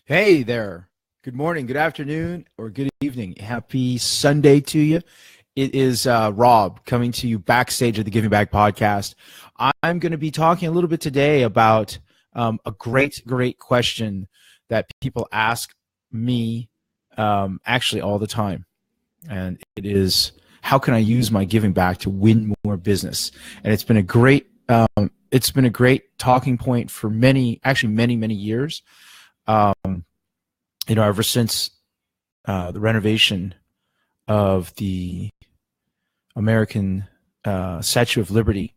Hey there. Good morning, good afternoon, or good evening. Happy Sunday to you. It is Rob coming to you backstage of the Giving Back podcast. I'm going to be talking a little bit today about a great question that people ask me actually all the time. And it is, how can I use my giving back to win more business? And it's been a great talking point for many years. Um, Ever since the renovation of the American Statue of Liberty,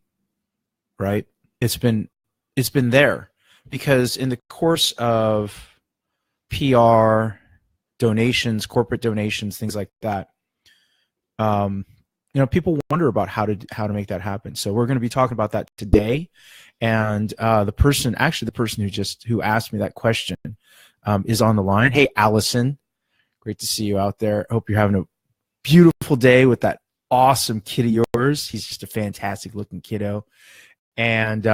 right? It's been it's been there because in the course of PR, donations, corporate donations, things like that, um, people wonder about how to make that happen. So we're going to be talking about that today, and the person who asked me that question is on the line. Hey, Allison, great to see you out there. Hope you're having a beautiful day with that awesome kid of yours. He's just a fantastic looking kiddo, and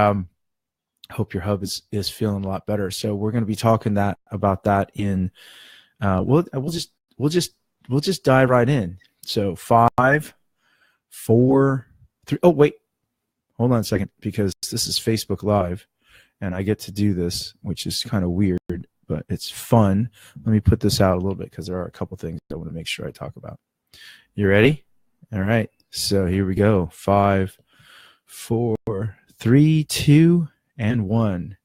hope your hub is feeling a lot better. So we're going to be talking about that in. We'll just dive right in. So 5, 4, 3. Oh wait, hold on a second, because this is Facebook Live, and I get to do this, which is kind of weird, but it's fun. Let me put this out a little bit because there are a couple things I want to make sure I talk about. You ready? All right. So here we go. 5, 4, 3, 2, and 1.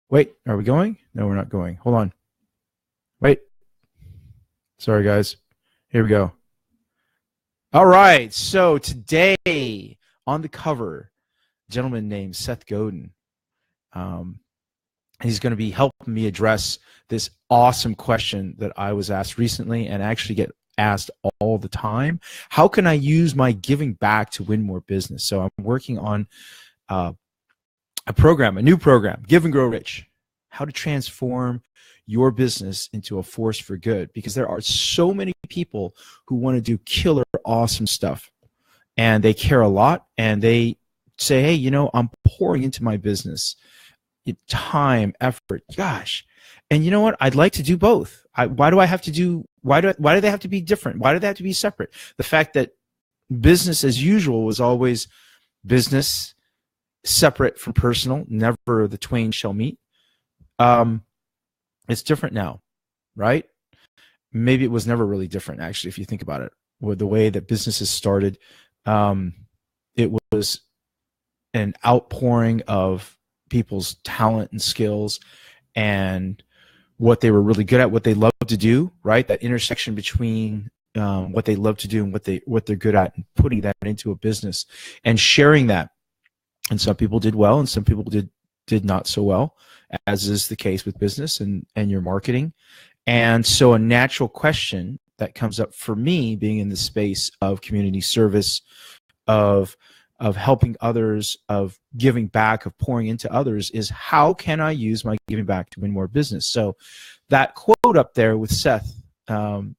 Wait, are we going? No, we're not going. Hold on. Wait. Sorry, guys. Here we go. All right. So today on the cover, a gentleman named Seth Godin. He's going to be helping me address this awesome question that I was asked recently and actually get asked all the time. How can I use my giving back to win more business? So I'm working on a new program, Give and Grow Rich, how to transform your business into a force for good, because there are so many people who want to do killer awesome stuff, and they care a lot, and they say, hey, I'm pouring into my business time, effort, gosh, and you know what, I'd like to do both. Why do they have to be different? Why do they have to be separate? The fact that business as usual was always business separate from personal, never the twain shall meet. It's different now, right? Maybe it was never really different, actually, if you think about it. With the way that businesses started, it was an outpouring of people's talent and skills and what they were really good at, what they love to do, right? That intersection between what they love to do and what they're good at, and putting that into a business and sharing that. And some people did well, and some people did not so well, as is the case with business and your marketing. And so a natural question that comes up for me, being in the space of community service, of helping others, of giving back, of pouring into others, is how can I use my giving back to win more business? So that quote up there with Seth,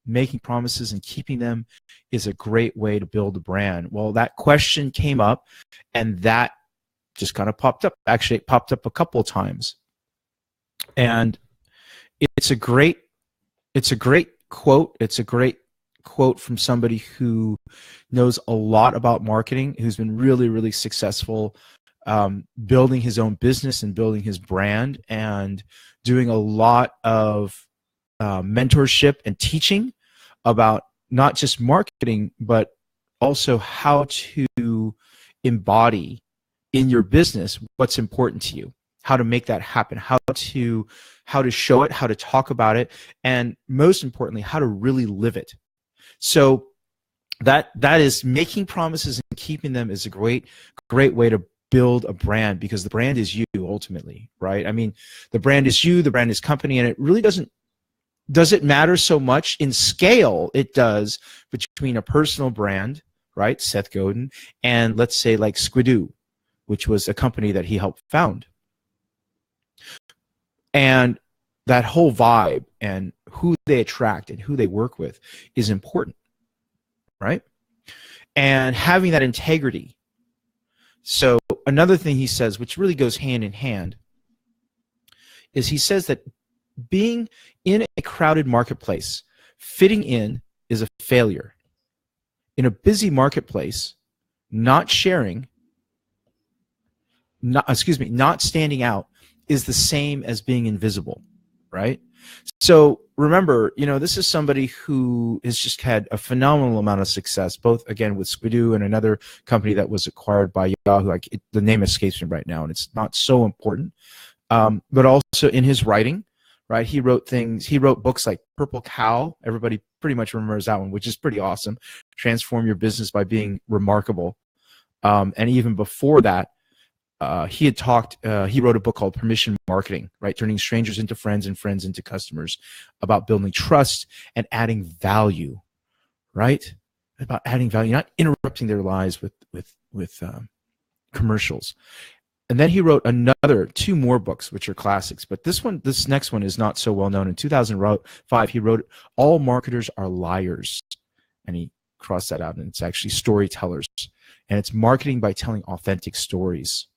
making promises and keeping them, is a great way to build a brand. Well, that question came up, and that just kind of popped up. Actually, it popped up a couple of times. And it's a great quote. It's a great quote from somebody who knows a lot about marketing, who's been really successful building his own business and building his brand, and doing a lot of mentorship and teaching about not just marketing, but also how to embody in your business what's important to you, how to make that happen, how to show it, how to talk about it, and most importantly, how to really live it. So that is making promises and keeping them is a great way to build a brand, because the brand is you ultimately, right? I mean, the brand is you, the brand is company, and it really does it matter so much in scale? It does, between a personal brand, right, Seth Godin, and let's say like Squidoo, which was a company that he helped found. And that whole vibe and who they attract and who they work with is important, right? And having that integrity. So another thing he says, which really goes hand in hand, is he says that being in a crowded marketplace, fitting in is a failure. In a busy marketplace, not sharing, not standing out is the same as being invisible, right? So remember, this is somebody who has just had a phenomenal amount of success, both again with Squidoo and another company that was acquired by Yahoo. The name escapes me right now, and it's not so important. But also in his writing, right? He wrote books like Purple Cow. Everybody pretty much remembers that one, which is pretty awesome. Transform Your Business by Being Remarkable. And even before that, he wrote a book called Permission Marketing, right? Turning strangers into friends and friends into customers, about building trust and adding value, right? About adding value, not interrupting their lives with commercials. And then he wrote two more books, which are classics. But this next one is not so well known. In 2005, he wrote All Marketers Are Liars. And he crossed that out, and it's actually storytellers. And it's marketing by telling authentic stories.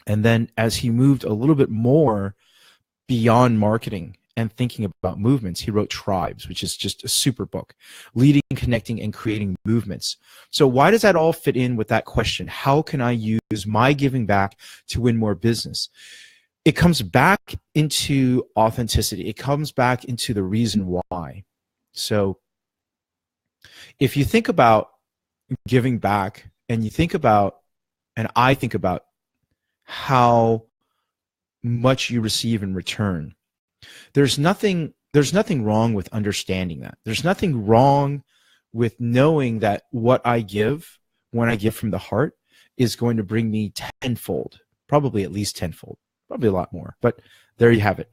And then as he moved a little bit more beyond marketing and thinking about movements, he wrote Tribes, which is just a super book, leading, connecting, and creating movements. So why does that all fit in with that question? How can I use my giving back to win more business? It comes back into authenticity. It comes back into the reason why. So if you think about giving back, and I think about how much you receive in return, there's nothing wrong with understanding that. There's nothing wrong with knowing that what I give, when I give from the heart, is going to bring me tenfold, probably at least tenfold, probably a lot more, but there you have it.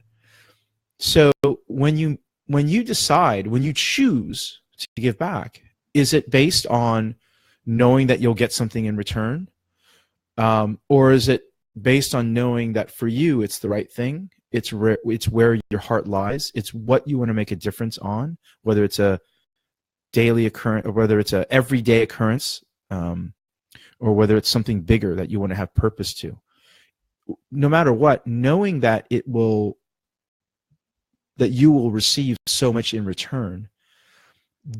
So when you choose to give back, is it based on knowing that you'll get something in return? Or is it based on knowing that for you it's the right thing? It's where your heart lies. It's what you want to make a difference on, whether it's a daily occurrence or whether it's a everyday occurrence, or whether it's something bigger that you want to have purpose to. No matter what, knowing that you will receive so much in return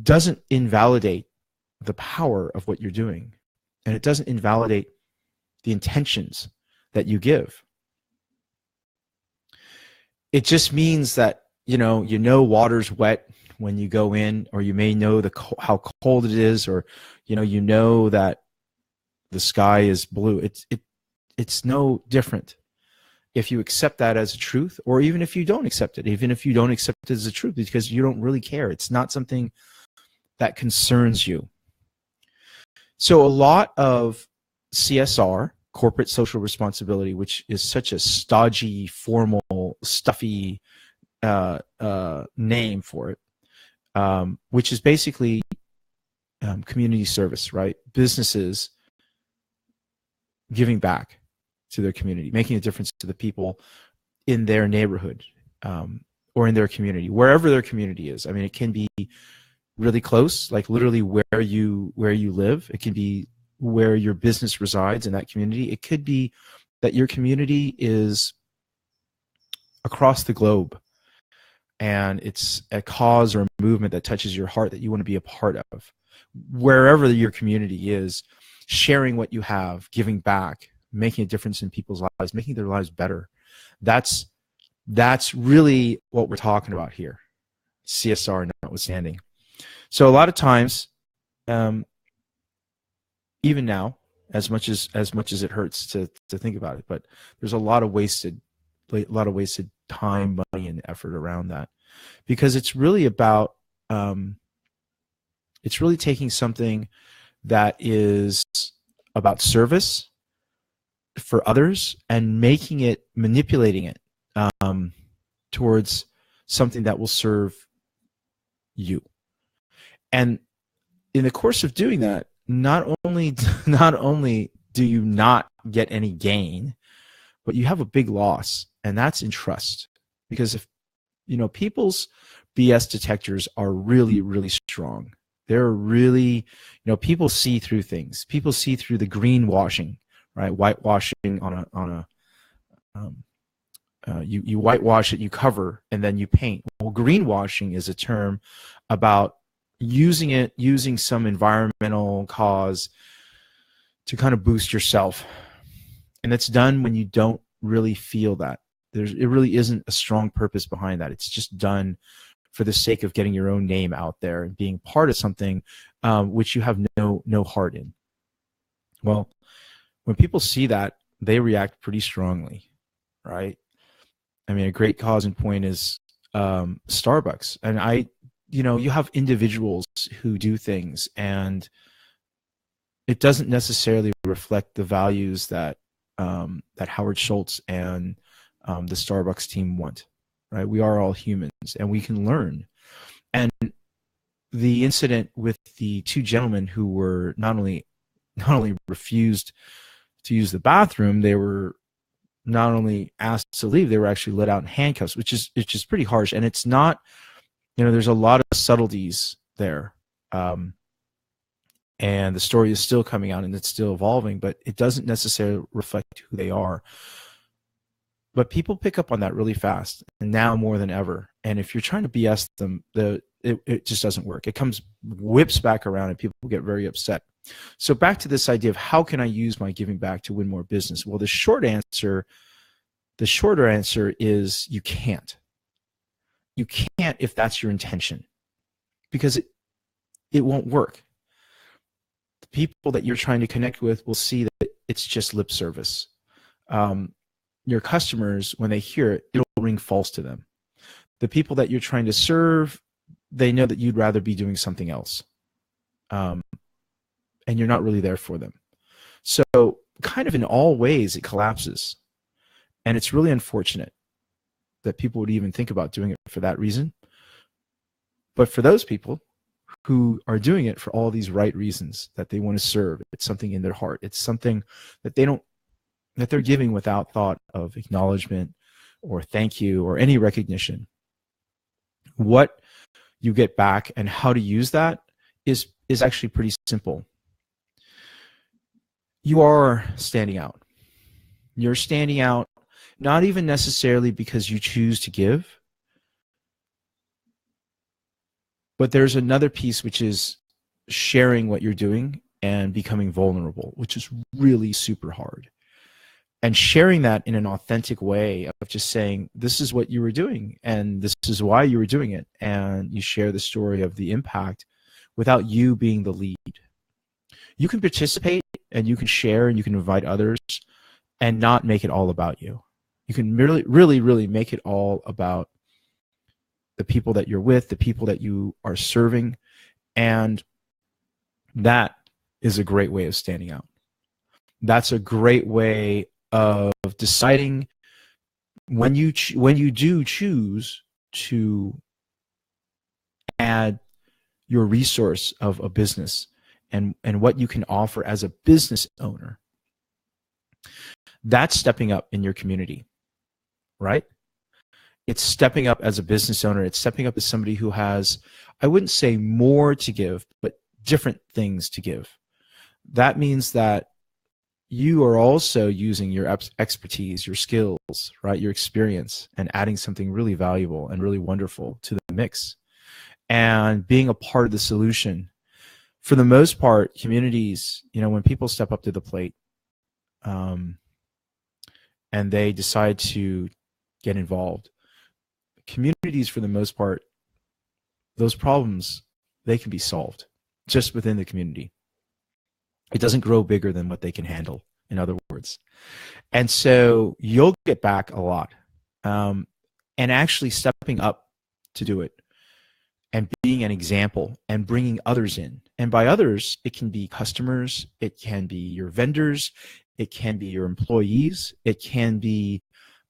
doesn't invalidate the power of what you're doing, and it doesn't invalidate the intentions that you give. It just means that water's wet when you go in, or you may know how cold it is, or that the sky is blue. It's no different if you accept that as a truth, or even if you don't accept it, as a truth, because you don't really care. It's not something that concerns you. So a lot of CSR, corporate social responsibility, which is such a stodgy, formal, stuffy name for it, which is basically community service, right? Businesses giving back to their community, making a difference to the people in their neighborhood, or in their community, wherever their community is. I mean, it can be really close, like literally where you live. It can be where your business resides in that community. It could be that your community is across the globe, and it's a cause or a movement that touches your heart that you want to be a part of. Wherever your community is, sharing what you have, giving back, making a difference in people's lives, making their lives better. That's really what we're talking about here, CSR notwithstanding. So a lot of times, even now, as much as it hurts to think about it, but there's a lot of wasted time, money, and effort around that, because it's really about it's really taking something that is about service for others and manipulating it towards something that will serve you. And in the course of doing that, not only do you not get any gain, but you have a big loss, and that's in trust. Because if people's BS detectors are really, really strong. They're really, people see through things. People see through the greenwashing, right? Whitewashing on You whitewash it, you cover, and then you paint. Well, greenwashing is a term about using some environmental cause to kind of boost yourself. And it's done when you don't really feel that. It really isn't a strong purpose behind that. It's just done for the sake of getting your own name out there and being part of something which you have no heart in. Well, when people see that, they react pretty strongly, right? I mean, a great cause in point is Starbucks. And you have individuals who do things, and it doesn't necessarily reflect the values that that Howard Schultz and the Starbucks team want, right? We are all humans, and we can learn. And the incident with the two gentlemen who were not only refused to use the bathroom, they were not only asked to leave, they were actually let out in handcuffs, which is pretty harsh. And it's not, there's a lot of subtleties there. And the story is still coming out and it's still evolving, but it doesn't necessarily reflect who they are. But people pick up on that really fast, and now more than ever. And if you're trying to BS them, it just doesn't work. It whips back around, and people get very upset. So back to this idea of how can I use my giving back to win more business? Well, the shorter answer is you can't. You can't if that's your intention, because it won't work. The people that you're trying to connect with will see that it's just lip service. Your customers, when they hear it, it'll ring false to them. The people that you're trying to serve, they know that you'd rather be doing something else. And you're not really there for them. So kind of in all ways, it collapses. And it's really unfortunate that people would even think about doing it for that reason. But for those people who are doing it for all these right reasons, that they want to serve, it's something in their heart, it's something that they're giving without thought of acknowledgement or thank you or any recognition. What you get back and how to use that is actually pretty simple. You are standing out. You're standing out not even necessarily because you choose to give, but there's another piece, which is sharing what you're doing and becoming vulnerable, which is really super hard. And sharing that in an authentic way of just saying, this is what you were doing and this is why you were doing it. And you share the story of the impact without you being the lead. You can participate and you can share and you can invite others and not make it all about you. You can really make it all about the people that you're with, the people that you are serving. And that is a great way of standing out. That's a great way of deciding when you do choose to add your resource of a business and what you can offer as a business owner. That's stepping up in your community, right? It's stepping up as a business owner. It's stepping up as somebody who has, I wouldn't say more to give, but different things to give. That means that you are also using your expertise, your skills, right, your experience, and adding something really valuable and really wonderful to the mix, and being a part of the solution. For the most part, communities, when people step up to the plate and they decide to get involved, communities, for the most part, those problems, they can be solved just within the community. It doesn't grow bigger than what they can handle, in other words. And so you'll get back a lot. And actually stepping up to do it and being an example and bringing others in. And by others, it can be customers, it can be your vendors, it can be your employees, it can be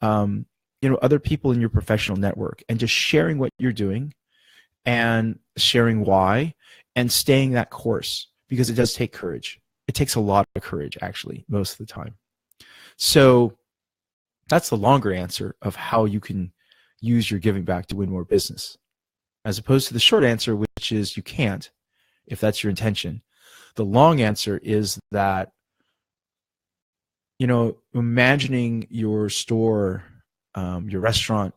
other people in your professional network, and just sharing what you're doing and sharing why and staying that course, because it does take courage. It takes a lot of courage, actually, most of the time. So that's the longer answer of how you can use your giving back to win more business, as opposed to the short answer, which is you can't, if that's your intention. The long answer is that, imagining your store your restaurant,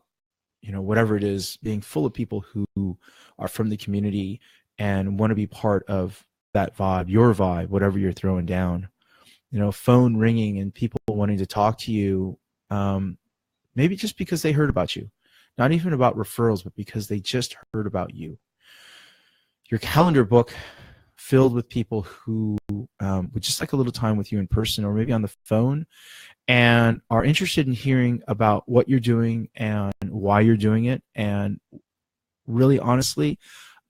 whatever it is, being full of people who are from the community and want to be part of that vibe, your vibe, whatever you're throwing down. Phone ringing and people wanting to talk to you, maybe just because they heard about you, not even about referrals, but because they just heard about you. Your calendar book filled with people who would just like a little time with you in person or maybe on the phone and are interested in hearing about what you're doing and why you're doing it, and really honestly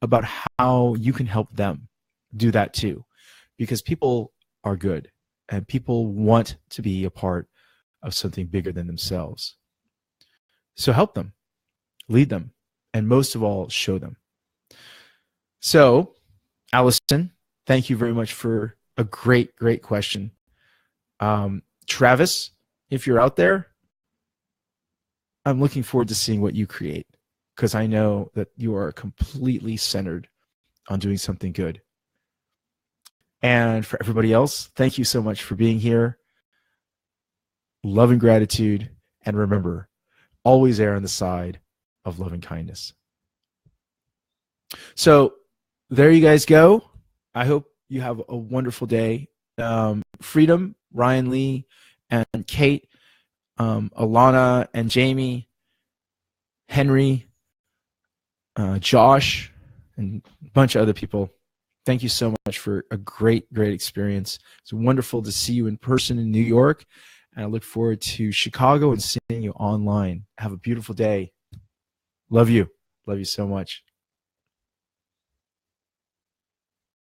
about how you can help them do that too, because people are good and people want to be a part of something bigger than themselves. So help them, lead them, and most of all, show them. So, Allison, thank you very much for a great question. Travis, if you're out there, I'm looking forward to seeing what you create, because I know that you are completely centered on doing something good. And for everybody else, thank you so much for being here. Love and gratitude. And remember, always err on the side of love and kindness. So there you guys go. I hope you have a wonderful day. Freedom, Ryan Lee, and Kate, Alana and Jamie, Henry, Josh, and a bunch of other people. Thank you so much for a great experience. It's wonderful to see you in person in New York, and I look forward to Chicago and seeing you online. Have a beautiful day. Love you. Love you so much.